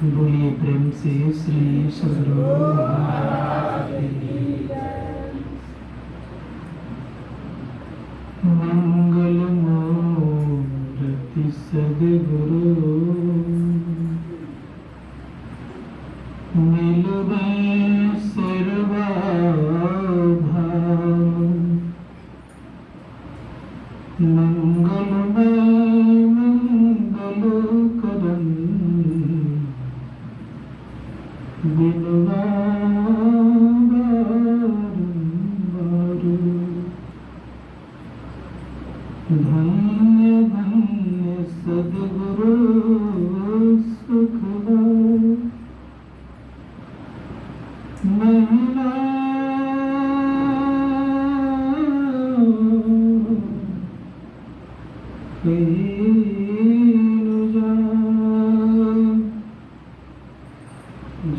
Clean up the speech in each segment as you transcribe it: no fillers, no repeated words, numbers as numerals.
बोलिए प्रेम से श्री सदगुरु महाराज की मंगल मूर्ति सदगुरु मिलवे सर्वभाव मंगलमय मंगल करन बिनवा धन्य धन्य सद्गुरु सुख महिला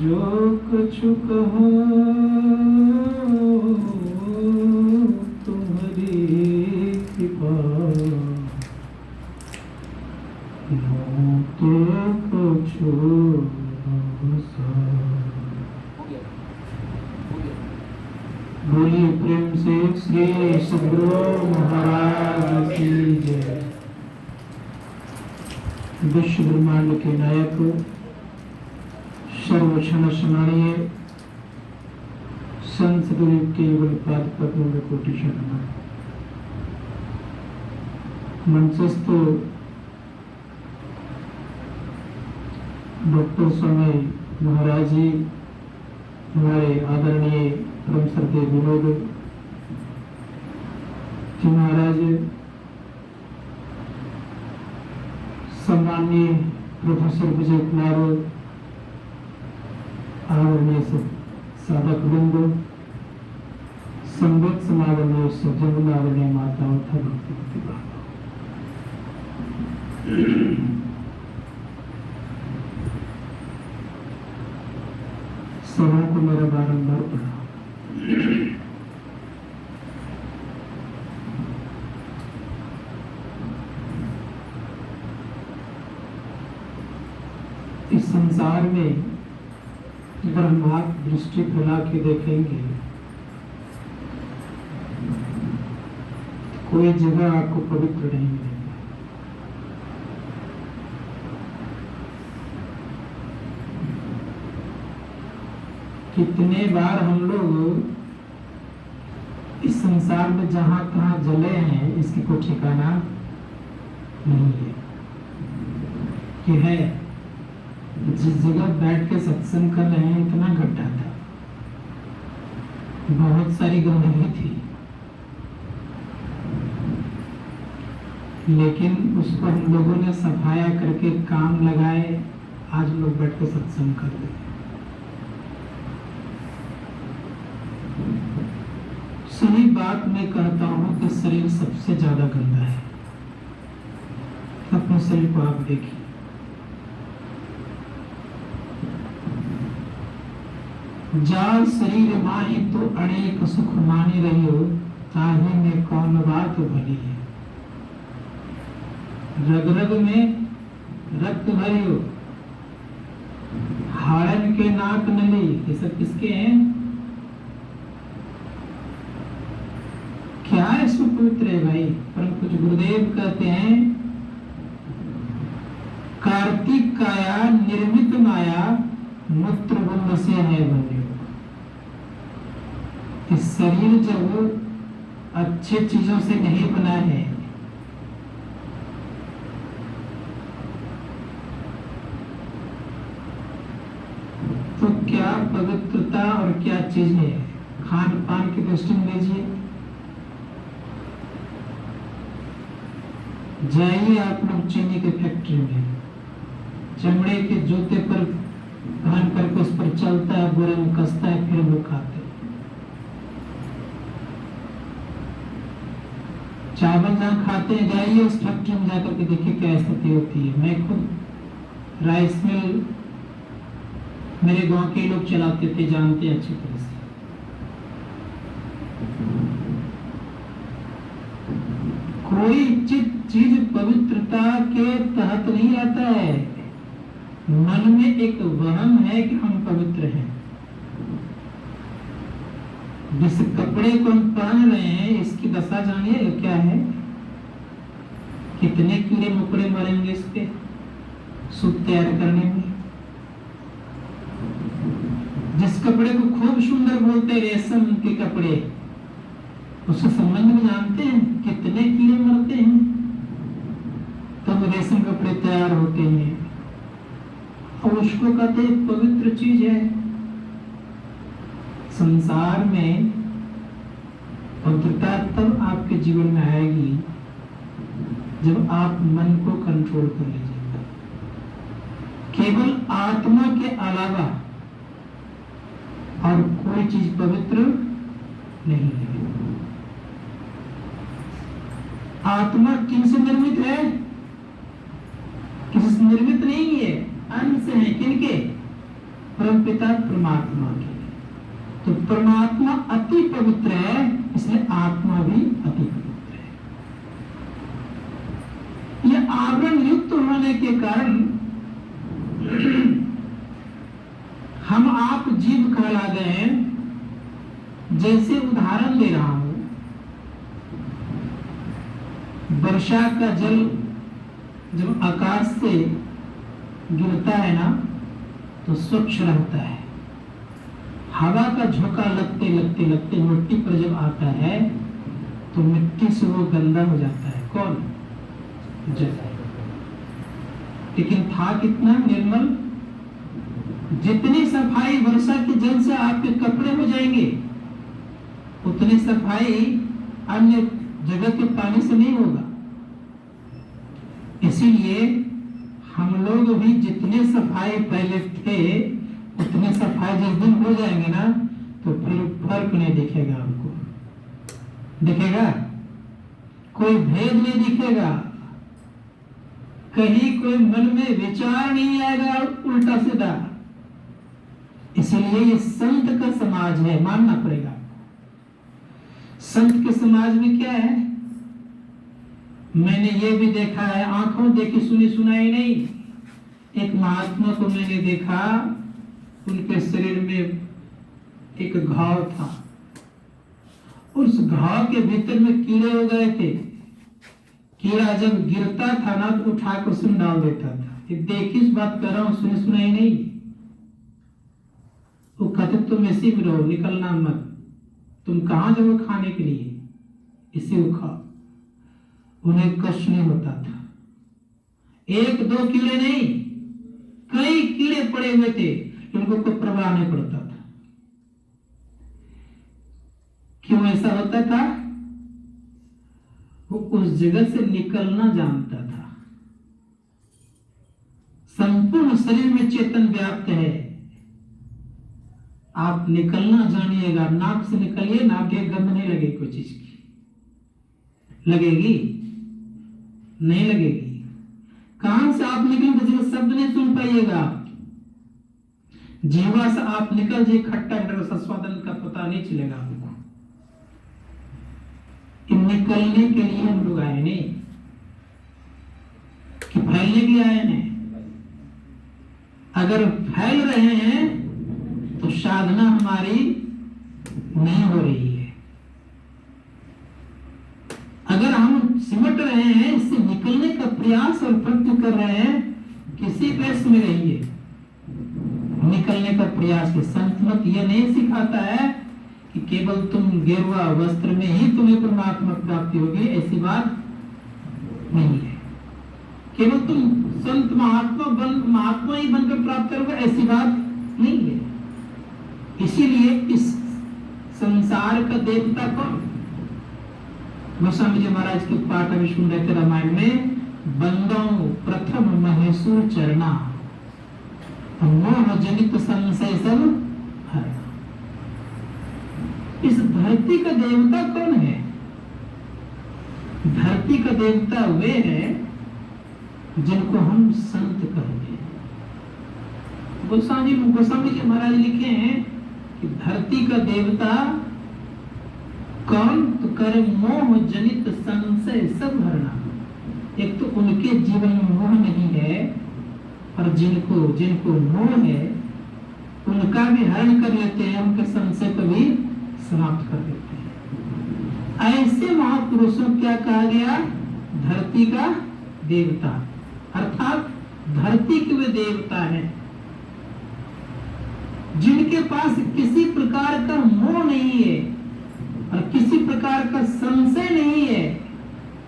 जो कुछ कहो तुम्हारी कृपा तो कुछ बोलिए प्रेम से श्री सद्गुरु महाराज की जय। विश्व ब्रह्मांड के नायक सर्वक्षण स्मरणीय संत सद्गुरु के युगल पाद पद्मों में कोटि शरण। मंचस्थ डॉक्टर स्वामी महाराज जी, हमारे आदरणीय परम श्रद्धेय विनोद जी महाराज, सम्माननीय प्रोफेसर विजय कुमार, आदरणीय साधक वृंद, संगत समागम सज्जन, आदरणीय माताओं तथा भक्ति सभा को मेरा बारंबार पढ़ा। इस संसार में अगर हम आप दृष्टि फैला के देखेंगे, कोई जगह आपको पवित्र नहीं मिलेगी। कितने बार हम लोग इस संसार में जहां कहां जले हैं, इसकी कोई ठिकाना नहीं है। कि है जिस जगह बैठ के सत्संग कर रहे हैं, इतना गड्ढा था, बहुत सारी गंदगी थी, लेकिन उसको हम लोगों ने सफाया करके काम लगाए, आज लोग बैठ के सत्संग कर रहे हैं। सही बात मैं कहता हूं कि शरीर सबसे ज्यादा गंदा है। अपने शरीर को आप देखिए, जाल शरीर माही तो अनेक सुख मानी रही हो, ताही में कौन बात भली है। रग रग में रक्त भरी हो, हाड़न के नाक नली, ये सब किसके हैं? क्या है इसको पवित्र है भाई? परम कुछ गुरुदेव कहते हैं, कार्तिक काया निर्मित माया मूत्र बुंद से है बने। इस शरीर जब अच्छे चीजों से नहीं बना है, तो क्या पवित्रता और क्या चीज है? खान पान की दृष्टि में लीजिए, जाइए आप लोग चीनी के फैक्ट्री में, चमड़े के जूते पर पहन करके उस पर चलता है, बुरे में कसता है, फिर वो खाते हैं। चावल जहाँ खाते हैं, जाइए उस फैक्ट्री में जाकर के देखिए क्या स्थिति होती है। मैं खुद राइस मिल मेरे गांव के लोग चलाते थे, जानते हैं अच्छी तरह से। कोई चीज पवित्रता के तहत नहीं आता है। मन में एक वहम है कि हम पवित्र हैं। जिस कपड़े को हम पहन रहे हैं इसकी दशा जानिए क्या है, कितने कीड़े मकोड़े मरेंगे इस पे सूट तैयार करने में। जिस कपड़े को खूब सुंदर बोलते हैं रेशम के कपड़े, उसके संबंध में जानते हैं कितने कीड़े मरते हैं तब रेशम कपड़े तैयार होते हैं। और उसको कहते हैं पवित्र चीज है। संसार में पवित्रता तब आपके जीवन में आएगी जब आप मन को कंट्रोल कर लीजिएगा। केवल आत्मा के अलावा और कोई चीज पवित्र नहीं है। आत्मा किनसे निर्मित है? किसी से निर्मित नहीं है, अंश है। किनके? परमपिता परमात्मा के। तो परमात्मा अति पवित्र है, इसलिए आत्मा भी अति पवित्र है। यह आवरण युक्त होने के कारण हम आप जीव कहला गए हैं। जैसे उदाहरण दे रहा हूं, वर्षा का जल जब आकाश से गिरता है ना तो स्वच्छ रहता है। हवा का झोंका लगते लगते लगते मिट्टी पर जब आता है तो मिट्टी से वो गंदा हो जाता है। कौन? जल। लेकिन था कितना निर्मल। जितनी सफाई वर्षा के जल से आपके कपड़े हो जाएंगे उतनी सफाई अन्य जगह के पानी से नहीं होगा। इसीलिए हम लोग भी जितने सफाई पहले थे उतने सफाई जिस दिन हो जाएंगे ना तो फिर फर्क नहीं दिखेगा। हमको दिखेगा, कोई भेद नहीं दिखेगा, कहीं कोई मन में विचार नहीं आएगा उल्टा सीधा। इसलिए ये संत का समाज है, मानना पड़ेगा। संत के समाज में क्या है? मैंने ये भी देखा है, आंखों देखी सुनी सुनाई नहीं। एक महात्मा को मैंने देखा, उनके शरीर में एक घाव था। उस घाव के भीतर में कीड़े हो गए थे। कीड़ा जब गिरता था ना तो उठाकर उसमें डाल देता था। देखी इस बात कर रहा हूं, सुनी सुनाई नहीं। वो कहते तुम इसी में रहो, निकलना मत। तुम कहां जाओ खाने के लिए? इसी को खाओ। उन्हें कष्ट नहीं होता था। एक दो कीड़े नहीं, कई कीड़े पड़े हुए थे, उनको कोई प्रभाव नहीं पड़ता था। क्यों ऐसा होता था? वो उस जगह से निकलना जानता था। संपूर्ण शरीर में चेतन व्याप्त है। आप निकलना जानिएगा। नाक से निकलिए, नाक के गंध नहीं लगेगी कोई चीज की। लगेगी? नहीं लगेगी। कान से आप निकलेंगे तो शब्द नहीं सुन पाइएगा। जीवा से आप निकल जाए, खट्टा मीठा स्वादन का पता नहीं चलेगा आपको। निकलने के लिए हम लोग आए नहीं कि फैलने के लिए आए हैं। अगर फैल रहे हैं तो साधना हमारी नहीं हो रही है। अगर हम सिमट रहे हैं, इससे निकलने का प्रयास और प्रयत्न कर रहे हैं, किसी प्रेस में रहिए, निकलने का प्रयास के। संत मत यह नहीं सिखाता है कि केवल तुम गेरुआ वस्त्र में ही तुम्हें परमात्मा प्राप्ति होगी, ऐसी बात नहीं है। केवल तुम संत महात्मा ही बनकर प्राप्त करोगे, ऐसी बात नहीं है। इसीलिए इस संसार का देवता कौन? गोस्वामी जी महाराज के पाठ अभी सुन रहे थे रामायण में। बंदों प्रथम महेश्वर चरना, मोह जनित संशय सब हरना। इस धरती का देवता कौन है? धरती का देवता वे हैं जिनको हम संत कहते हैं। गोस्वामी जी महाराज लिखे हैं कि धरती का देवता कौन? तो करे मोह जनित संशय सब हरना। एक तो उनके जीवन में मोह नहीं है और जिनको जिनको मोह है उनका भी हरण कर लेते हैं, उनके संशय को भी समाप्त कर देते हैं। ऐसे महापुरुषों क्या कहा गया? धरती का देवता, अर्थात धरती के वे देवता है जिनके पास किसी प्रकार का मोह नहीं है और किसी प्रकार का संशय नहीं है,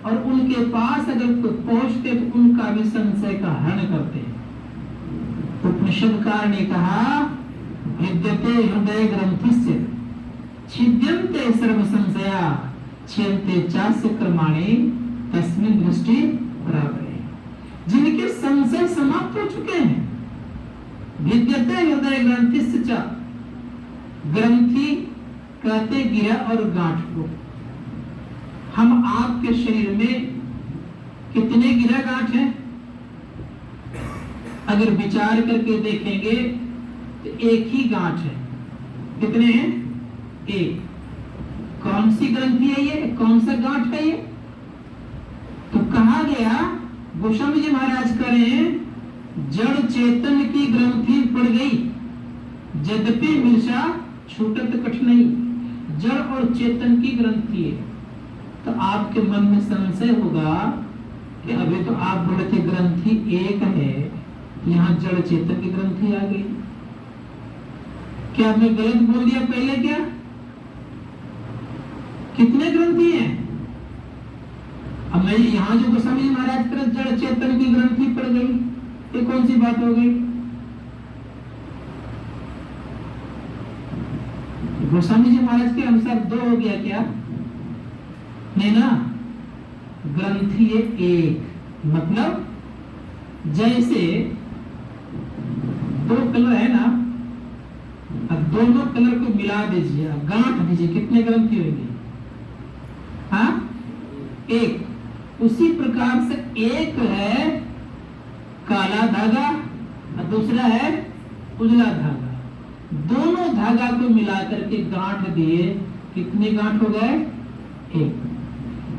और उनके पास अगर कोई पहुंचते तो उनका भी संशय का हरण करते हैं। उपनिषदकार ने कहा, विद्यते हृदय ग्रंथिस्य छिद्यन्ते सर्व संशया छियन्ते चास्य कर्माणि तस्मिन् दृष्टि प्राप्ते। जिनके संशय समाप्त हो चुके हैं, विद्यते हृदय ग्रंथिस्य च, ग्रंथि कहते गिरा और गांठ को। हम आपके शरीर में कितने गिरा गांठ हैं? अगर विचार करके देखेंगे तो एक ही गांठ है। कितने हैं? एक। कौन सी ग्रंथि है ये? कौन सा गांठ है ये? तो कहा गया, गोस्वामी जी महाराज करें, जड़ चेतन की ग्रंथि पड़ गई, यद्यपि मिर्शा छूटत कठिनाई। जड़ और चेतन की ग्रंथि है। तो आपके मन में संशय होगा कि अभी तो आप बोले थे ग्रंथि एक है, यहाँ जड़ चेतन की ग्रंथि आ गई। क्या आपने गलत बोल दिया पहले? क्या कितने ग्रंथि हैं? अब मैं यहाँ जो गोस्वामी महाराज कर जड़ चेतन की ग्रंथि पड़ गई, ये कौन सी बात हो गई? गोस्वामी जी महाराज के अनुसार दो हो गया क्या? नहीं ना, ग्रंथि एक। मतलब जैसे दो कलर है ना, अब दोनों कलर को मिला दीजिए, गांठ दीजिए, कितने ग्रंथि होंगे? हाँ, एक। उसी प्रकार से एक है काला धागा और दूसरा है उजला धागा। दोनों धागा को मिलाकर के गांठ दिए, कितने गांठ हो गए? एक।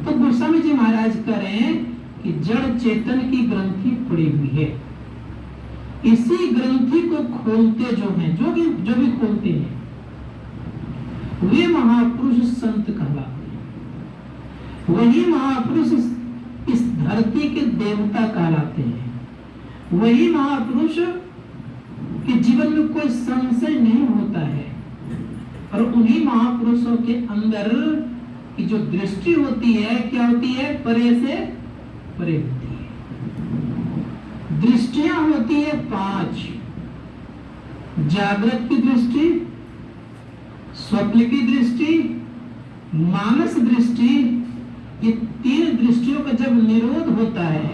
तो गोस्वामी जी महाराज करें कि जड़ चेतन की ग्रंथि पड़ी हुई है, इसी ग्रंथि को खोलते जो हैं, जो भी खोलते हैं, वे महापुरुष संत कहलाते हैं। वही महापुरुष इस धरती के देवता कहलाते हैं। वही महापुरुष के जीवन में कोई संशय नहीं होता है, और उन्हीं महापुरुषों के अंदर की जो दृष्टि होती है, क्या होती है? परे से परे होती है। दृष्टियां होती है 5। जागृत की दृष्टि, स्वप्न की दृष्टि, मानस दृष्टि। ये 3 दृष्टियों का जब निरोध होता है,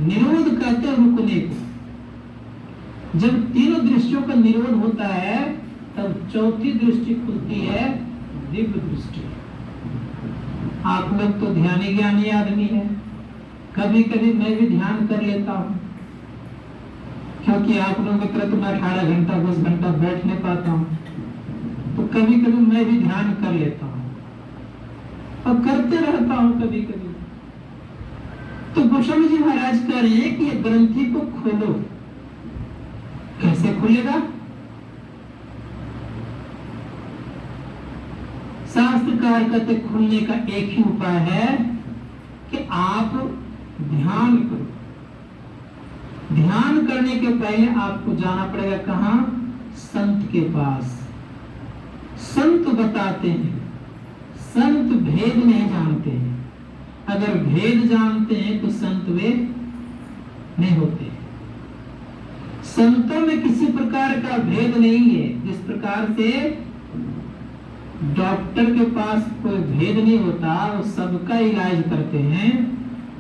निरोध कहते हैं रुकने को, जब तीनों दृष्टियों का निरोध होता है तब चौथी दृष्टि खुलती है, दिव्य दृष्टि। आप लोग तो ध्यानी ज्ञानी आदमी है, कभी कभी मैं भी ध्यान कर लेता हूँ, क्योंकि आप लोगों की तरह तो मैं 18 घंटा 10 घंटा बैठ नहीं पाता हूँ, तो कभी कभी मैं भी ध्यान कर लेता हूँ और करते रहता हूँ कभी कभी। तो गोस्वामी जी महाराज कह रहे हैं कि ये ग्रंथि को खोलो। कैसे खुलेगा? शास्त्रकार कहते खुलने का एक ही उपाय है कि आप ध्यान करो। ध्यान करने के पहले आपको जाना पड़ेगा कहां? संत के पास। संत बताते हैं, संत भेद नहीं जानते हैं। अगर भेद जानते हैं तो संत वे नहीं होते। संतों में किसी प्रकार का भेद नहीं है। जिस प्रकार से डॉक्टर के पास कोई भेद नहीं होता, वो सबका इलाज करते हैं,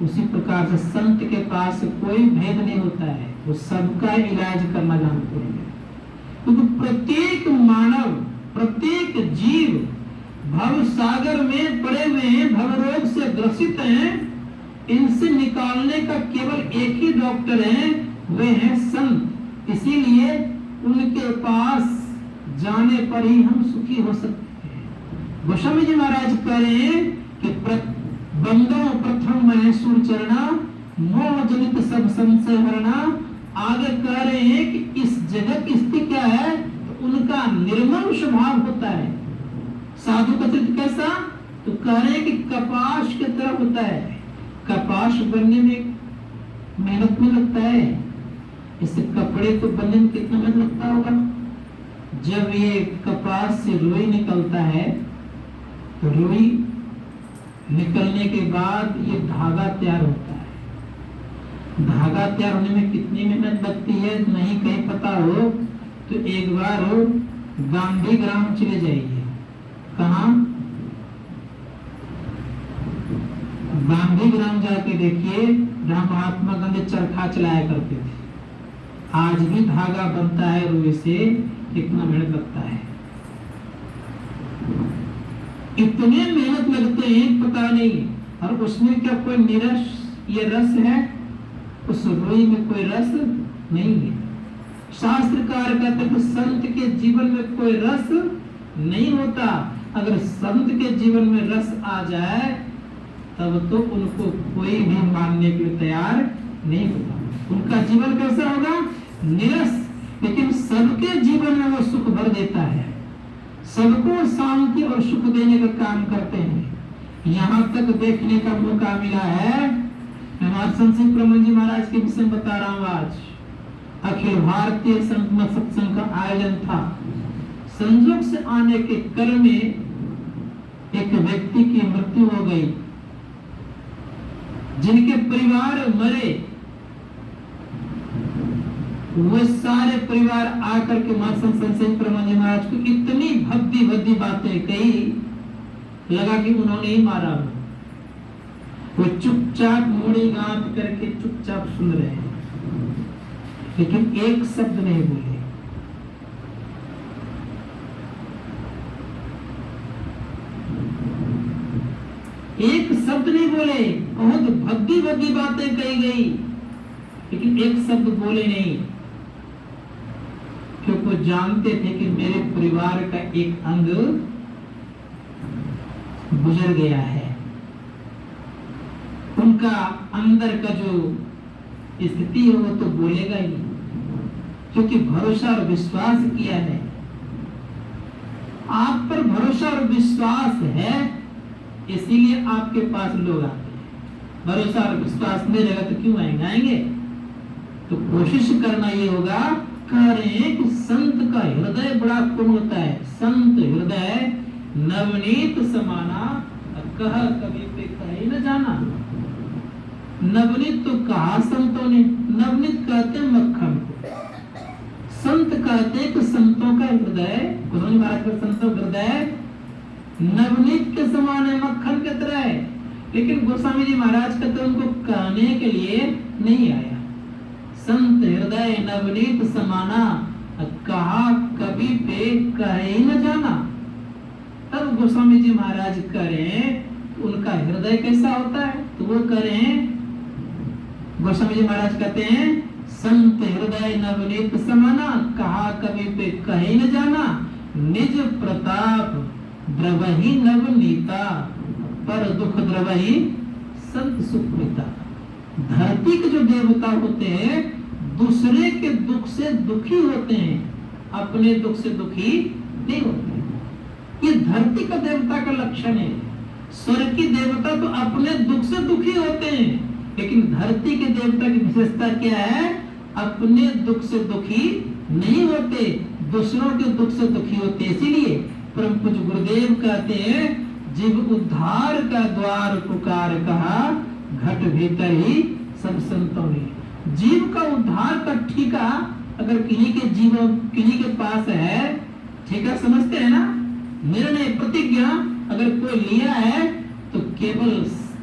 उसी प्रकार से संत के पास कोई भेद नहीं होता है, वो सबका इलाज करना जानते हैं। क्योंकि प्रत्येक मानव, प्रत्येक जीव भव सागर में पड़े हुए हैं, भव रोग से ग्रसित हैं। इनसे निकालने का केवल एक ही डॉक्टर है, वे हैं संत। इसीलिए उनके पास जाने पर ही हम सुखी हो सकते हैं। गोस्वामी जी महाराज कह रहे हैं कि बंदो प्रथम महेश्वर चरणा, मोह जनित सब संशय हरणा, आगे कह रहे हैं कि इस जगह की स्थिति क्या है, तो उनका निर्मल स्वभाव होता है। साधु का चित्त कैसा, तो कह रहे हैं कि कपास की तरह होता है। कपास बनने में मेहनत में लगता है, इससे कपड़े को बनने में कितना मेहनत लगता होगा। जब ये कपास से रुई निकलता है तो रुई निकलने के बाद ये धागा तैयार होता है। धागा तैयार होने में कितनी मेहनत लगती है नहीं कहीं पता हो तो एक बार हो गांधी ग्राम चले जाइए। कहा, गांधी ग्राम जाके देखिए, जहां महात्मा गांधी चरखा चलाया करते थे। आज भी धागा बनता है रुई से, कितना मेहनत लगता है। इतने मेहनत लगते हैं पता नहीं, और उसमें क्या कोई निरस ये रस है, उस रुई में कोई रस नहीं है। शास्त्रकार कहते हैं संत के जीवन में कोई रस नहीं होता। अगर संत के जीवन में रस आ जाए तब तो उनको कोई भी मानने के लिए तैयार नहीं होता। उनका जीवन कैसा होगा, निरस, लेकिन सबके जीवन में वो सुख भर देता है, सबको शांति और सुख देने का काम करते हैं। यहाँ तक देखने का मौका मिला है। मैं संत प्रमोद जी महाराज के विषय में बता रहा हूँ। आज अखिल भारतीय संत सत्संग का आयोजन था। संजोग से आने के क्रम में एक व्यक्ति की मृत्यु हो गई, जिनके परिवार मरे। वो सारे परिवार आकर के संत प्रमोद जी महाराज को इतनी भद्दी भद्दी बातें कही, लगा कि उन्होंने ही मारा। वो चुपचाप मुड़ी गांठ करके चुपचाप सुन रहे हैं, लेकिन एक शब्द नहीं बोले। एक शब्द नहीं बोले, बहुत भद्दी भद्दी बातें कही गई, लेकिन एक शब्द बोले नहीं, क्योंकि वो जानते थे कि मेरे परिवार का एक अंग गुजर गया है। उनका अंदर का जो स्थिति है वो तो बोलेगा ही, क्योंकि भरोसा और विश्वास किया है। आप पर भरोसा और विश्वास है, इसीलिए आपके पास लोग आते हैं। भरोसा और विश्वास नहीं रहेगा तो क्यों आएंगे? तो कोशिश करना ये होगा। कह रहे हैं कि संत का हृदय बड़ा कौन होता है। संत हृदय नवनीत समाना, कह कभी पे कहे न जाना। नवनीत तो कहा संतों ने, नवनीत कहते हैं मक्खन को। संत कहते हैं कि संतों का हृदय, गोस्वामी महाराज का संतों का हृदय नवनीत के समान है, मक्खन की तरह है। लेकिन गोस्वामी जी महाराज कहते उनको कहने के लिए नहीं आया। संत हृदय नवनीत समाना, कहा कभी पे कहे न जाना। तब गोस्वामी जी महाराज करें उनका हृदय कैसा होता है, तो वो करें। गोस्वामी जी महाराज कहते हैं संत हृदय नवनीत समाना, कहा कभी पे कहे न जाना। निज प्रताप द्रवही नवनीता, पर दुख द्रवही संत सुखनीता। धरती के जो देवता होते हैं दूसरे के दुख से दुखी होते हैं, अपने दुख से दुखी नहीं होते। ये धरती का देवता का लक्षण है। स्वर्ग की देवता तो अपने दुख से दुखी होते हैं, लेकिन धरती के देवता की विशेषता क्या है, अपने दुख से दुखी नहीं होते, दूसरों के दुख से दुखी होते। इसीलिए परम पूज्य गुरुदेव कहते हैं जीव उद्धार का द्वार पुकार कहा, घट भीतर ही सब संतों ने। जीव का उद्धार का ठीका अगर किन्हीं के पास है, ठीका समझते हैं ना, निर्णय प्रतिज्ञा अगर कोई लिया है तो केवल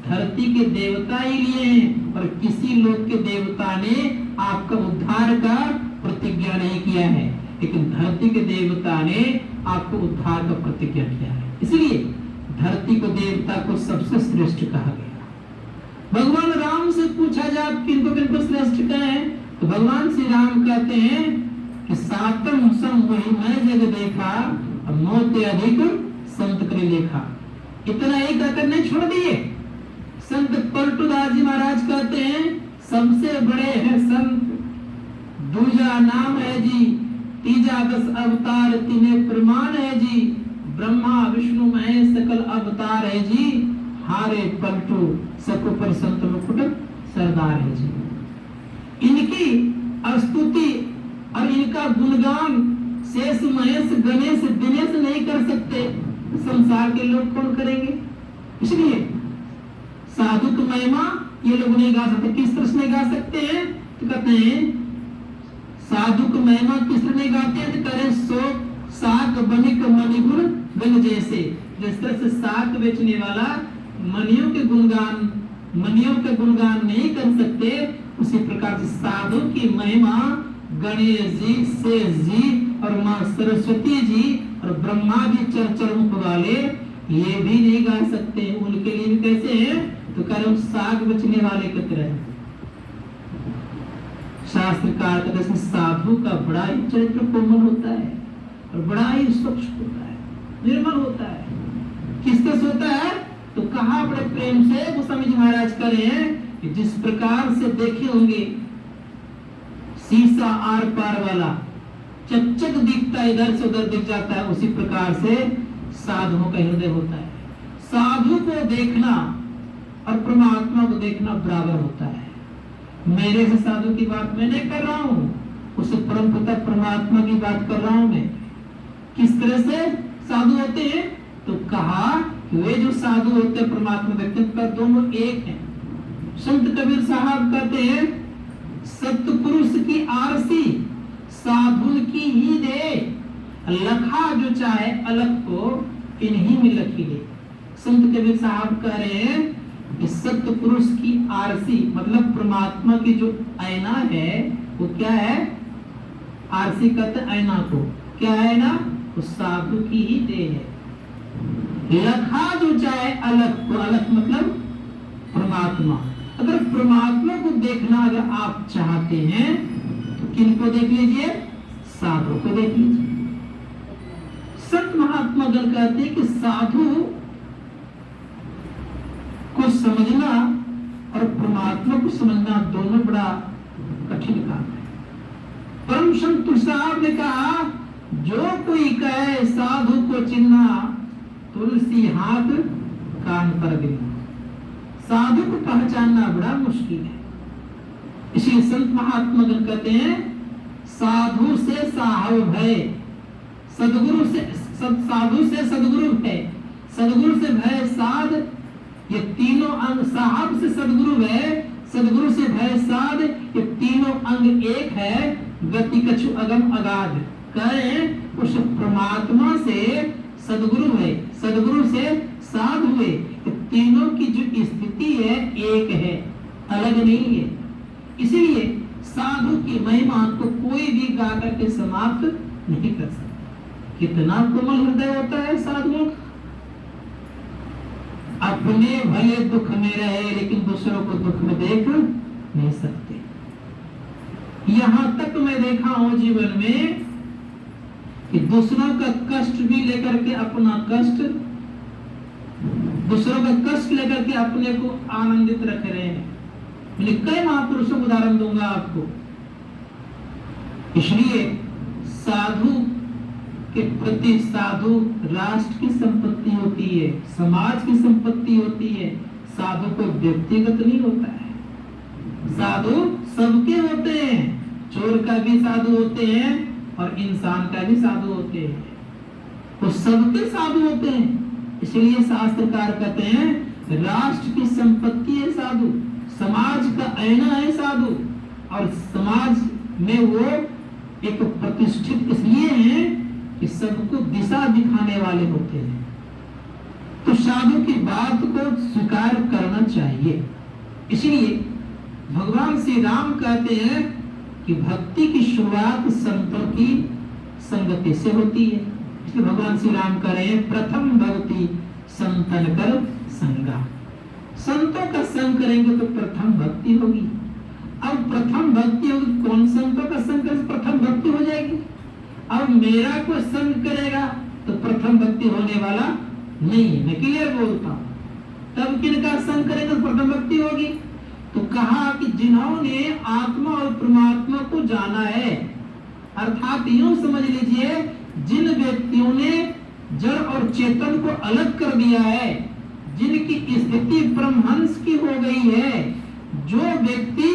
धरती के देवता ही लिए हैं, और किसी लोक के देवता ने आपका उद्धार का प्रतिज्ञा नहीं किया है, लेकिन धरती के देवता ने आपको उद्धार का प्रतिज्ञा किया है। इसलिए धरती को देवता को सबसे श्रेष्ठ कहा गया। भगवान राम से पूछा जाए किनको किनको श्रेष्ठ कहें, तो भगवान श्री राम कहते हैं कि सातम सम वही मैं जग देखा, मोते अधिक संत कर लेखा। इतना एक कहकर नहीं छोड़ दिए। संत पलटूदास जी महाराज कहते हैं सबसे बड़े हैं संत, दूजा नाम है जी, तीजा 10 अवतार तीने प्रमाण है जी, ब्रह्मा विष्णु महेश सकल अवतार है जी, हारे पलटू सको पर संत मुकुट सरदार है जी। इनकी स्तुति और इनका गुणगान शेष महेश गणेश दिनेश नहीं कर सकते, संसार के लोग कौन करेंगे? इसलिए साधु की महिमा ये लोग नहीं गा सकते। किस तरह से नहीं गा सकते हैं? तो कहते हैं साधु की महिमा किस तरह नहीं गाते हैं? तो करें सो साग बनिक मणिगुण गण जैसे, जिस तरह से साग बेचने वाला मणियों के गुणगान नहीं कर सकते, उसी प्रकार से साधु की महिमा गणेश जी, शेष जी और माँ सरस्वती जी और ब्रह्मा जी चर मुख वाले ये भी नहीं गा सकते। उनके लिए भी कैसे है? तो कह रहे साग बेचने वाले की तरह। शास्त्रकार कहते हैं साधु का बड़ा ही चरित्र कोमल होता है और बड़ा ही स्वच्छ होता है, निर्मल होता है। किस तरह से होता है? तो कहा बड़े प्रेम से गोस्वामी जी महाराज करें कि जिस प्रकार से देखे होंगे शीशा आर पार वाला चकचक दिखता है, इधर से उधर दिख जाता है, उसी प्रकार से साधुओं का हृदय होता है। साधु को देखना और परमात्मा को देखना बराबर होता है। मेरे से साधु की बात मैं नहीं कर रहा हूँ, उस परम पिता परमात्मा की बात कर रहा हूँ मैं। किस तरह से साधु होते हैं? तो कहा कि वे जो साधु होते हैं परमात्मा व्यक्तित्व का दोनों एक हैं। संत कबीर साहब कहते हैं सत्पुरुष की आरसी साधु की ही दे, लखा जो चाहे अलग को इन्हीं में लखी ले। संत कबीर साहब कह रहे हैं कि सत्य पुरुष की आरसी मतलब परमात्मा की जो आईना है वो क्या है? आरसी कहते आईना को, क्या है ना? वो साधु की ही देह है। लखा जो चाहे अलग को, अलग मतलब परमात्मा। अगर परमात्मा को देखना अगर आप चाहते हैं तो किनको देख लीजिए? साधु को देख लीजिए। संत महात्मा गण कहते हैं कि साधु को समझना और परमात्मा को समझना दोनों बड़ा कठिन काम है। परम संत तुलसी साहब ने कहा जो कोई कहे साधु को चिन्ना, तुलसी हाथ कान पर गिनना। साधु को पहचानना बड़ा मुश्किल है। इसलिए संत महात्मा गण कहते हैं साधु से साहब भय, सदगुरु से साधु से सदगुरु है, सदगुरु से भय साध, ये तीनों अंग। साहब से सदगुरु है, सदगुरु से भय साध, ये तीनों अंग एक है। गति कछु अगम अगाध, कहे उस परमात्मा से सदगुरु है, सदगुरु से साध हुए, ये तीनों की जो स्थिति है एक है, अलग नहीं है। इसीलिए साधु की महिमा को कोई भी गा करके समाप्त नहीं कर सकता। कितना कोमल हृदय होता है साधुओं का। अपने भले दुख में रहे लेकिन दूसरों को दुख में देख नहीं सकते। यहां तक मैं देखा हूं जीवन में कि दूसरों का कष्ट भी लेकर के अपना कष्ट, दूसरों का कष्ट लेकर के अपने को आनंदित रख रहे हैं। मैं कई महापुरुषों को उदाहरण दूंगा आपको। इसलिए साधु के प्रति, साधु राष्ट्र की संपत्ति होती है, समाज की संपत्ति होती है। साधु को व्यक्तिगत नहीं होता है, साधु सबके होते हैं। चोर का भी साधु होते हैं और इंसान का भी साधु होते हैं, वो सबके साधु होते हैं। इसलिए शास्त्रकार कहते हैं राष्ट्र की संपत्ति है साधु, समाज का आईना है साधु, और समाज में वो एक प्रतिष्ठित इसलिए है कि सबको दिशा दिखाने वाले होते हैं। तो साधु की बात को स्वीकार करना चाहिए। इसलिए भगवान श्री राम कहते हैं कि भक्ति की शुरुआत संतों की संगति से होती है। इसलिए भगवान श्री राम कह रहे हैं प्रथम भक्ति संतन कर संगा। संतों का संग करेंगे तो प्रथम भक्ति होगी। अब प्रथम भक्ति होगी, कौन संतों का संग करे प्रथम भक्ति हो जाएगी। अब मेरा कोई संग करेगा तो प्रथम भक्ति होने वाला नहीं है, मैं क्लियर बोलता हूं। तब किनका संग करेगा तो प्रथम भक्ति होगी। तो कहा कि जिन्होंने आत्मा और परमात्मा को जाना है, अर्थात यूं समझ लीजिए जिन व्यक्तियों ने जड़ और चेतन को अलग कर दिया है, जिनकी स्थिति परमहंस की हो गई है, जो व्यक्ति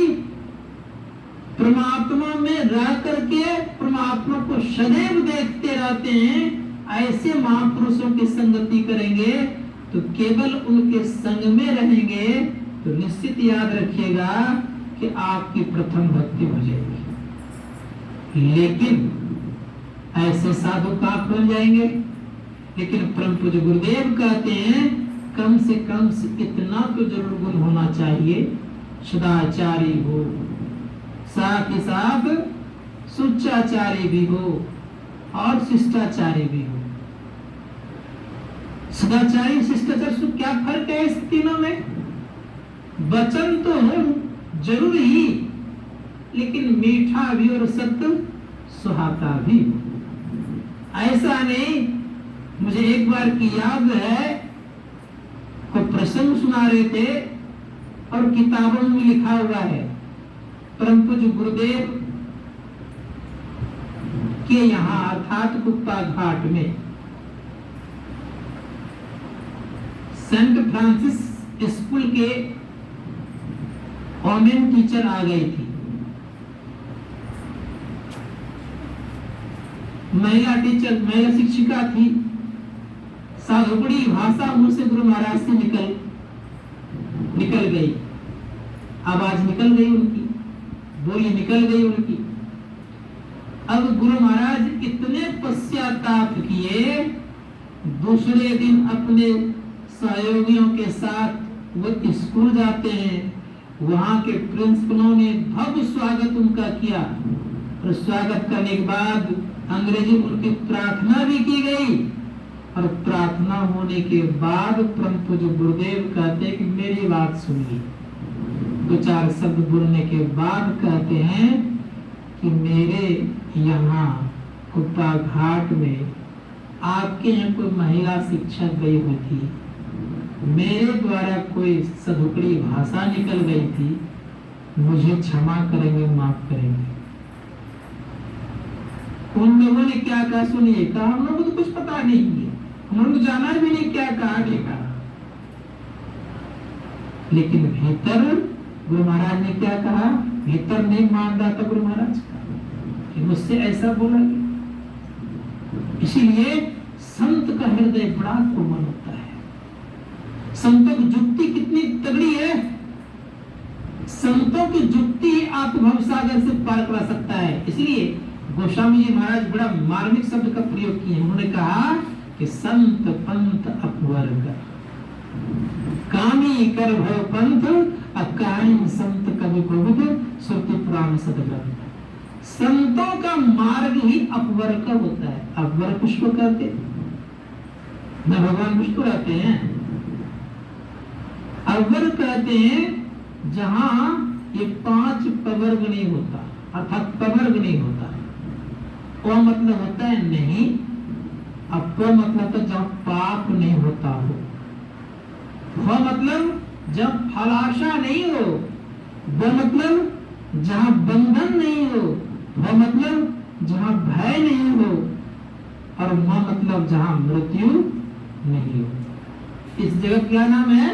परमात्मा में रह करके परमात्मा को सदैव देखते रहते हैं, ऐसे महापुरुषों की संगति करेंगे तो केवल उनके संग में रहेंगे तो निश्चित याद रखिएगा कि आपकी प्रथम भक्ति हो जाएगी। लेकिन ऐसे साधु काफ बन जाएंगे। लेकिन परम पूज्य गुरुदेव कहते हैं कम से इतना तो जरूर गुण होना चाहिए, सदाचारी हो, साथ ही साथ सुचाचारी भी हो और शिष्टाचारी भी हो। सदाचारी शिष्टाचार से क्या फर्क है इस तीनों में? वचन तो हो जरूर ही, लेकिन मीठा भी और सत्य सुहाता भी हो। ऐसा नहीं, मुझे एक बार की याद है, कोई प्रसंग सुना रहे थे और किताबों में लिखा हुआ है परम पूज्य गुरुदेव के यहाँ अर्थात कुप्पा घाट में सेंट फ्रांसिस स्कूल के वोमेन टीचर आ गई थी, महिला टीचर, महिला शिक्षिका थी। साधुगुणी भाषा मुंह से गुरु महाराज से निकल गई, आवाज निकल गई उनकी, बोली निकल गई उनकी। अब गुरु महाराज इतने पश्चाताप किए, दूसरे दिन अपने सहयोगियों के साथ वो स्कूल जाते हैं। वहां के प्रिंसिपलों ने भव्य स्वागत उनका किया और स्वागत करने के बाद अंग्रेजी में उनकी प्रार्थना भी की गई। और प्रार्थना होने के बाद परम पूज्य गुरुदेव कहते हैं कि मेरी बात सुनिए। दो चार शब्द बोलने के बाद कहते हैं कि मेरे यहाँ कुप्पा घाट में आपके यहाँ कोई महिला शिक्षक गई हुई थी, मेरे द्वारा कोई सधुकड़ी भाषा निकल गई थी, मुझे क्षमा करेंगे, माफ करेंगे। उन लोगों ने क्या कहा सुनिए, कहा हम लोगों को तो कुछ पता नहीं है, हम लोग जाना भी नहीं क्या कहा आगे कहा। लेकिन भीतर गुरु महाराज ने क्या कहा, भीतर नहीं मान रहा था गुरु महाराज का कि मुझसे ऐसा बोला गया। इसीलिए संत का हृदय बड़ा कोमल होता है। संतों की जुक्ति कितनी तगड़ी है, संतों की जुक्ति आप भवसागर से पार करा सकता है। इसलिए गोस्वामी जी महाराज बड़ा मार्मिक शब्द का प्रयोग किए। उन्होंने कहा कि संत पंथ अपवर्ग, कामी कर भव पंथ अकाइन संत कवि प्रबुद्ध श्रुति पुराण सदग्रंथ। संतों का मार्ग ही अपवर्ग का होता है। अपवर्ग पुष्प कहते न, भगवान पुष्प रहते हैं। अपवर्ग कहते हैं जहां ये 5 पवर्ग नहीं होता, अर्थात पवर्ग नहीं होता। वो मतलब होता है नहीं, अपो मतलब तो जब पाप नहीं होता हो, वो मतलब जब फलाशा नहीं हो, वो मतलब जहां बंधन नहीं हो, वो मतलब जहां भय नहीं हो, और वो मतलब जहां मृत्यु नहीं हो। इस जगह क्या नाम है?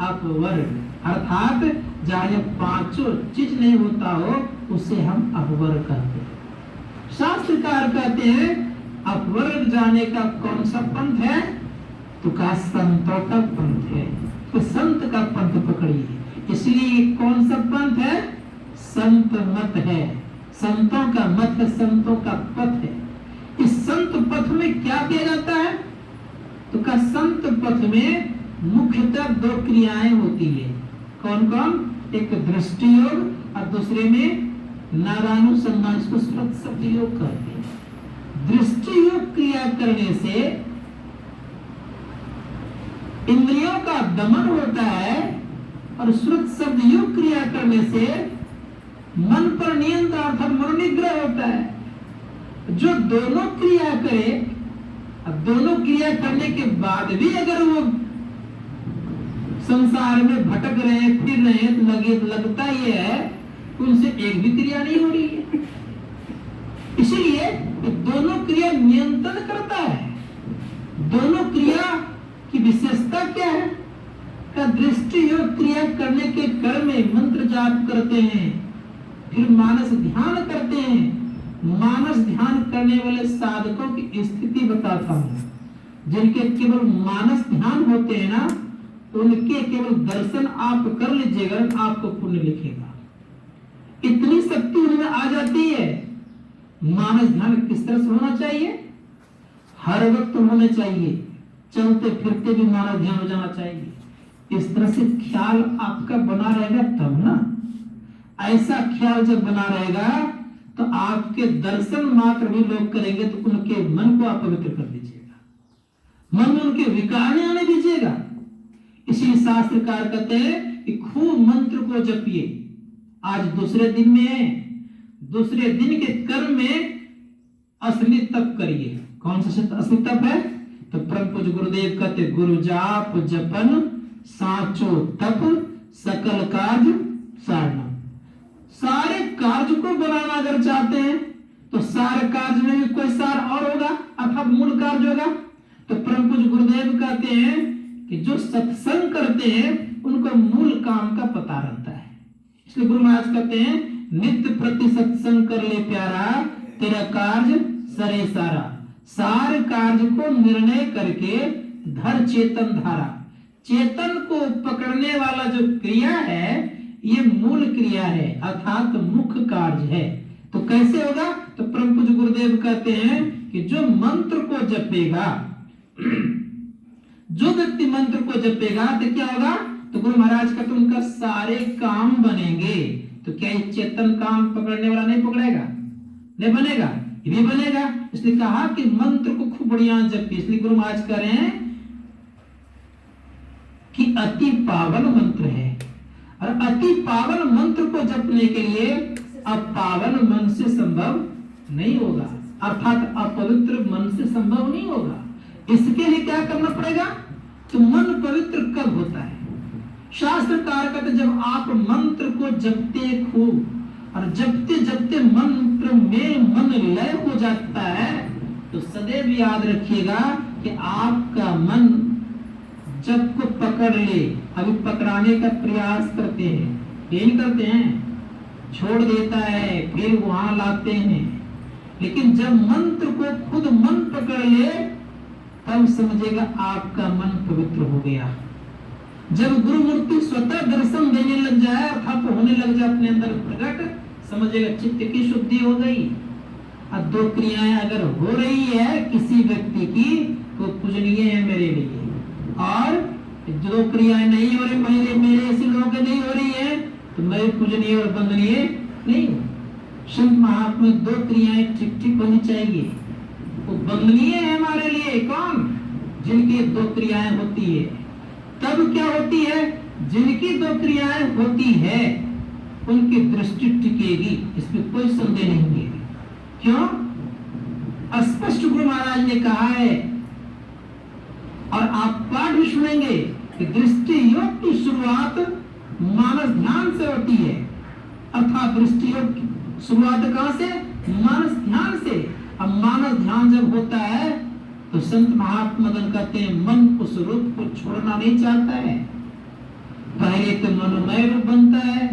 अपवर्ग। अर्थात जहां ये 5 चीज नहीं होता हो उसे हम अपवर्ग कहते हैं। शास्त्रकार कहते हैं अपवर्ग जाने का कौन सा पंथ है? तो कहा संतों का पंथ है, तो संत का पंथ पकड़िए। इसलिए कौन सा पंथ है? संत मत है, संतों का मत है, संतों का पथ है। इस संत पथ में क्या किया जाता है? तो कहा संत पथ में मुख्यतः 2 क्रियाएं होती है। कौन कौन? एक दृष्टि योग और दूसरे में नारानुसंधान, इसको शब्द योग कहते हैं। दृष्टि योग क्रिया करने से इंद्रियों का दमन होता है और श्रुत शब्द योग क्रिया करने से मन पर नियंत्रण अर्थात मनोनिग्रह होता है। जो दोनों क्रिया करे, अब दोनों क्रिया करने के बाद भी अगर वो संसार में भटक रहे हैं, फिर रहे हैं, तो लगता ये है कि उनसे एक भी क्रिया नहीं हो रही है। इसीलिए दोनों क्रिया नियंत्रण करता है। दोनों क्रिया की विशेषता क्या है? का दृष्टि योग क्रिया करने के क्रम में मंत्र जाप करते हैं, फिर मानस ध्यान करते हैं। मानस ध्यान करने वाले साधकों की स्थिति बताता हूं। जिनके केवल मानस ध्यान होते हैं ना, उनके केवल दर्शन आप कर लीजिएगा, आपको पुण्य लिखेगा। इतनी शक्ति उनमें आ जाती है। मानस ध्यान किस तरह से होना चाहिए? हर वक्त होने चाहिए, चलते फिरते भी मानस ध्यान हो जाना चाहिए। इस तरह से ख्याल आपका बना रहेगा तब ना। ऐसा ख्याल जब बना रहेगा तो आपके दर्शन मात्र भी लोग करेंगे तो उनके मन को आप पवित्र कर दीजिएगा, मन में उनके विकार नहीं आने दीजिएगा। इसी शास्त्रकार कहते हैं कि खूब मंत्र को जपिए। आज दूसरे दिन में है, दूसरे दिन के कर्म में असली तप करिए। कौन सा असली तप है? तो परम पूज्य गुरुदेव कहते गुरु जाप जपन साचो तप सकल कार्य साधना। सारे कार्य को बनाना अगर चाहते हैं तो सारे कार्य में भी कोई सार और होगा, अर्थात मूल कार्य होगा। तो परम पूज्य गुरुदेव कहते हैं कि जो सत्संग करते हैं उनको मूल काम का पता रहता है। इसलिए गुरु महाराज कहते हैं नित्य प्रति सत्संग कर ले प्यारा, तेरा कार्य सरे सारा। सारे कार्य को निर्णय करके धर चेतन धारा। चेतन को पकड़ने वाला जो क्रिया है ये मूल क्रिया है, अर्थात मुख्य कार्य है। तो कैसे होगा? तो परम पूज्य गुरुदेव कहते हैं कि जो मंत्र को जपेगा, जो व्यक्ति मंत्र को जपेगा तो क्या होगा? तो गुरु महाराज कहते उनका सारे काम बनेंगे। तो क्या ये चेतन काम पकड़ने वाला नहीं पकड़ेगा? नहीं बनेगा? ये भी बनेगा। इसलिए कहा कि मंत्र को खूब बढ़िया जपिए। इसलिए गुरु महाराज कह रहे हैं कि अति पावन मंत्र है, और अति पावन मंत्र को जपने के लिए अपावन मन से संभव नहीं होगा, अर्थात अपवित्र मन से संभव नहीं होगा। इसके लिए क्या करना पड़ेगा? तो मन पवित्र कब होता है? शास्त्रकार कहते जब आप मंत्र को जपते खूब, और जपते जपते मंत्र में मन लय हो जाता है, तो सदैव याद रखिएगा कि आपका मन जब को पकड़ ले, अभी पकड़ाने का प्रयास करते हैं, यही करते हैं, छोड़ देता है, फिर वहां लाते हैं। लेकिन जब मंत्र को खुद मन पकड़ ले तब समझेगा आपका मन पवित्र हो गया। जब गुरु मूर्ति स्वतः दर्शन देने लग जाए, अर्थात होने लग जाए अपने अंदर प्रकट, समझेगा चित्त की शुद्धि हो गई। अब दो क्रियाएं अगर हो रही है किसी व्यक्ति की तो पूजनीय है मेरे लिए, और जो क्रियाएं नहीं हो रही, मेरे ऐसे लोगों के नहीं हो रही है तो मैं पूजनीय और वंदनीय नहीं हूँ। संत महात्मा दो क्रियाएं ठीक ठीक होनी चाहिए। वो वंदनीय है हमारे लिए कौन? जिनकी दो क्रियाएं होती है। तब क्या होती है? जिनकी दो क्रियाएं होती है उनकी दृष्टि टिकेगी, इसमें कोई संदेह नहीं है। क्यों? स्पष्ट गुरु महाराज ने कहा है, और आप पाठ भी सुनेंगे कि दृष्टि योग की शुरुआत मानस ध्यान से होती है। अर्थात दृष्टि योग की शुरुआत कहां से? मानस ध्यान से। अब मानस ध्यान जब होता है तो संत महात्मा कहते हैं मन उस रूप को छोड़ना नहीं चाहता है। पहले तो मनोमय रूप बनता है,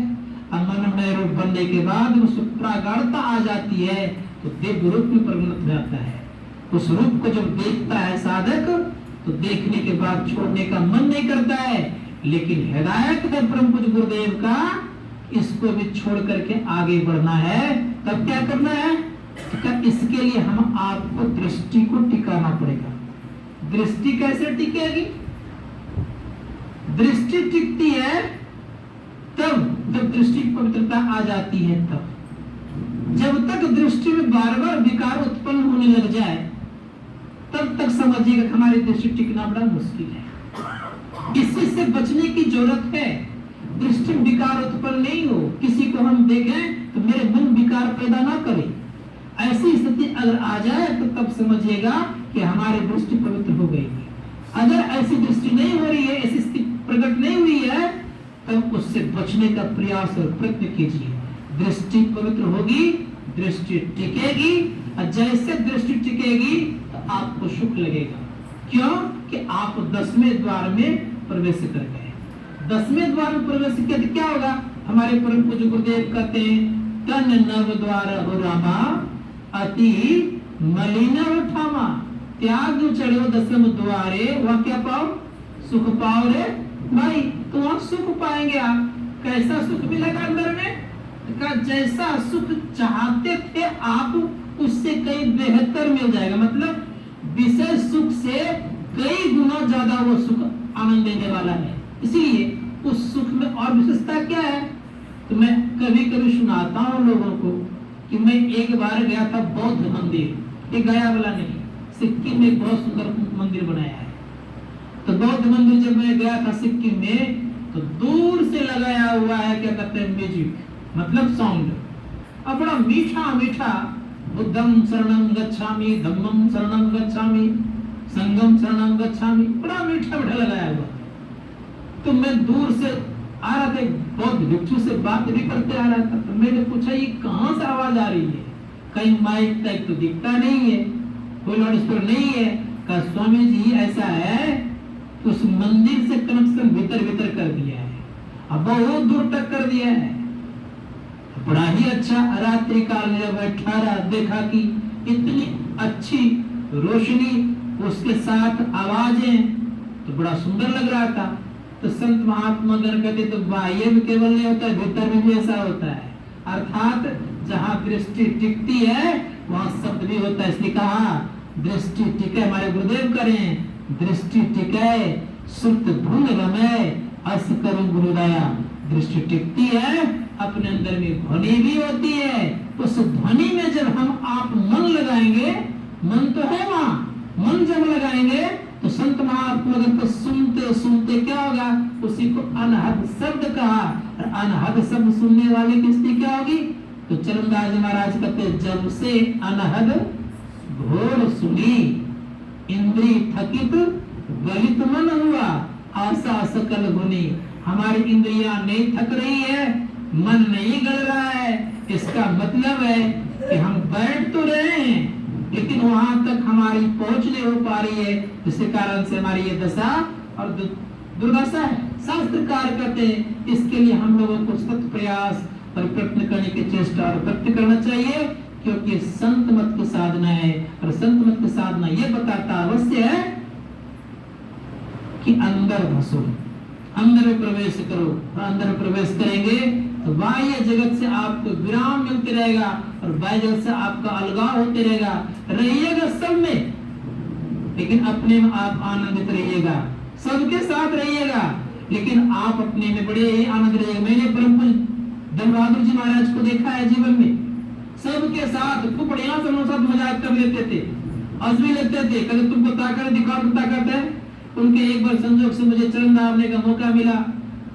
और मनोमय रूप बनने के बाद उस प्रागाढ़ता आ जाती है तो दिव्य रूप में परिणत हो जाता है। उस रूप को जब देखता है साधक तो देखने के बाद छोड़ने का मन नहीं करता है। लेकिन हिदायत है परम पूज्य गुरुदेव का, इसको भी छोड़ करके आगे बढ़ना है। तब क्या करना है? तो इसके लिए हम आपको दृष्टि को टिकाना पड़ेगा। दृष्टि कैसे टिकेगी? दृष्टि टिकती है तब जब दृष्टि की पवित्रता आ जाती है। तब जब तक दृष्टि में बार बार विकार उत्पन्न होने लग जाए तब तक समझिएगा हमारी दृष्टि टिकना बड़ा मुश्किल है। इसी से बचने की जरूरत है। दृष्टि में विकार उत्पन्न नहीं हो, किसी को हम देखें तो मेरे मन विकार पैदा ना करे, ऐसी स्थिति अगर आ जाए तो तब समझिएगा कि हमारी दृष्टि पवित्र हो गई। अगर ऐसी दृष्टि नहीं हो रही है, ऐसी स्थिति प्रकट नहीं हुई है, तब उससे बचने का प्रयास और प्रयत्न कीजिए। दृष्टि पवित्र होगी, दृष्टि टिकेगी, और जैसे दृष्टि टिकेगी तो आपको सुख लगेगा। क्यों? कि आप 10वें द्वार में प्रवेश कर गए। 10वें द्वार में प्रवेश किया तो क्या होगा? हमारे परम पूज्य गुरुदेव कहते हैं, तन नव द्वार हो रामा अति मलिन उठामा। त्याग जो चढ़े हो 10वें द्वारे, वह क्या पाओ? सुख पाओ रे भाई। तो वहां सुख पाएंगे आप। कैसा सुख मिलेगा अंदर में? का जैसा सुख चाहते थे आप, उससे कई बेहतर मिल जाएगा। मतलब विषय सुख से कई गुना ज्यादा वो सुख आनंद देने वाला है। इसीलिए उस सुख में और विशेषता क्या है? तो मैं कभी कभी सुनाता हूँ लोगों को कि मैं एक बार गया था बौद्ध मंदिर, ये गया वाला नहीं, सिक्किम में एक बहुत सुंदर मंदिर बनाया है। तो बौद्ध मंदिर जब मैं गया था सिक्किम में, तो दूर से लगाया हुआ है क्या कहते हैं म्यूजिक, मतलब साउंड, और बड़ा मीठा मीठा, बुद्धं शरणं गच्छामि, धम्मं शरणं गच्छामि, संघं शरणं गच्छामि, बड़ा मीठा मीठा लगाया हुआ। तो मैं दूर से आ रहा था, बौद्ध भिक्षु से बात भी करते आ रहा था। तो मैंने पूछा ये कहाँ से आवाज आ रही है? कहीं माइक तक तो दिखता नहीं है, कोई लाउड स्पीकर नहीं है। कहा स्वामी जी ऐसा है कि उस मंदिर से कनेक्शन भीतर भीतर कर दिया है, अब बहुत दूर तक कर दिया है। बड़ा ही अच्छा। रात्रि काल में जब ठहरा, देखा कि इतनी अच्छी रोशनी, उसके साथ आवाजें, तो बड़ा सुंदर लग रहा था। तो संत महात्मा गण कहते तो बाह्य में केवल नहीं होता, भीतर में भी ऐसा होता है। अर्थात जहाँ दृष्टि टिकती है वहाँ शब्द भी होता है। इसलिए कहा दृष्टि टिके, हमारे गुरुदेव करें, दृष्टि टिके सुत धुन रमे अस करूं गुरुदया। दृष्टि टिकती है, अपने अंदर में ध्वनि भी होती है। उस ध्वनि में जब हम आप मन लगाएंगे, मन तो है वहाँ, मन जब लगाएंगे तो संत महात्मा को सुनते सुनते क्या होगा? उसी को अनहद शब्द कहा। और अनहद शब्द सुनने वाले की स्थिति क्या होगी? तो चरणदास महाराज कहते जब से अनहद घोर सुनी, इंद्री थकित गलित मन हुआ, आशा सकल गुनी। हमारी इंद्रियां नहीं थक रही है, मन नहीं गल रहा है। इसका मतलब है कि हम बैठ तो रहे हैं, लेकिन वहां तक हमारी पहुंच नहीं हो पा रही है। इसी कारण से हमारी ये दशा और दुर्दशा है। शास्त्रकार कहते हैं इसके लिए हम लोगों को सतत प्रयास और प्रयत्न करने की चेष्टा और प्रयत्न करना चाहिए, क्योंकि संत मत की साधना है। और संत मत की साधना ये बताता अवश्य है कि अंदर घुसो, अंदर में प्रवेश करो। और अंदर में प्रवेश करेंगे तो बाह्य जगत से आपको विराम मिलते रहेगा और बाह्य जगत से आपका अलगाव होते रहेगा। रहिएगा सब में, लेकिन अपने में आप आनंदित रहिएगा। सबके साथ रहिएगा, लेकिन आप अपने में बड़े ही आनंद रहिएगा। मैंने परम पूज्य धन बहादुर जी महाराज को देखा है जीवन में, सबके साथ खूब बढ़िया से उनके साथ मजाक कर लेते थे, हंस भी लेते थे। कभी तुमको ताकत दिखाओ तो ताकत है। उनके एक बार संजोग से मुझे चरण दाबने का मौका मिला,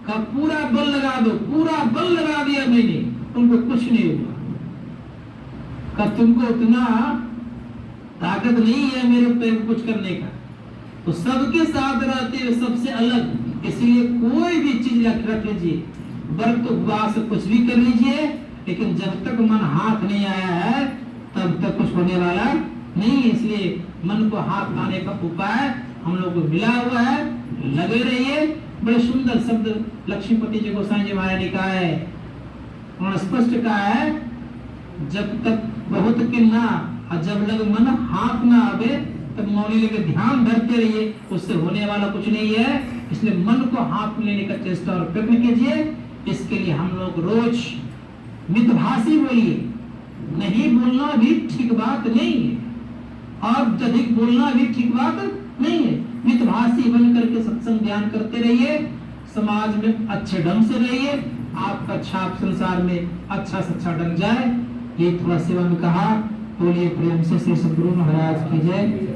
का पूरा बल लगा दो, पूरा बल लगा दिया मैंने, उनको कुछ नहीं हुआ। का तुमको उतना ताकत नहीं है मेरे पे कुछ करने का। तो सबके साथ रहते हुए सबसे अलग, इसलिए कोई भी चीज रख लीजिए, वर्ग तो उपवास कुछ भी कर लीजिए, लेकिन जब तक मन हाथ नहीं आया है तब तक कुछ होने वाला नहीं। इसलिए मन को हाथ आने का उपाय हम लोग को मिला हुआ है, लगे रहिए। बड़े सुंदर शब्द लक्ष्मीपति जी गोसाई जी महाराज ने कहा है, उन्होंने स्पष्ट कहा है, जब तक बहुत के ना और जब लग मन हाथ ना आवे तब मौनी लेके ध्यान धरते रहिए, उससे होने वाला कुछ नहीं है। इसलिए मन को हाथ में लेने का चेष्टा और प्रयत्न कीजिए। इसके लिए हम लोग रोज मितभाषी बोलिए। नहीं बोलना भी ठीक बात नहीं है और अधिक बोलना भी ठीक बात नहीं है। मितभाषी बन करके सत्संग ध्यान करते रहिए, समाज में अच्छे ढंग से रहिए, आपका छाप संसार में अच्छा से अच्छा ढंग जाए। ये थोड़ा सेवा में कहा। बोलिए प्रेम से श्री सद्गुरु महाराज की जय।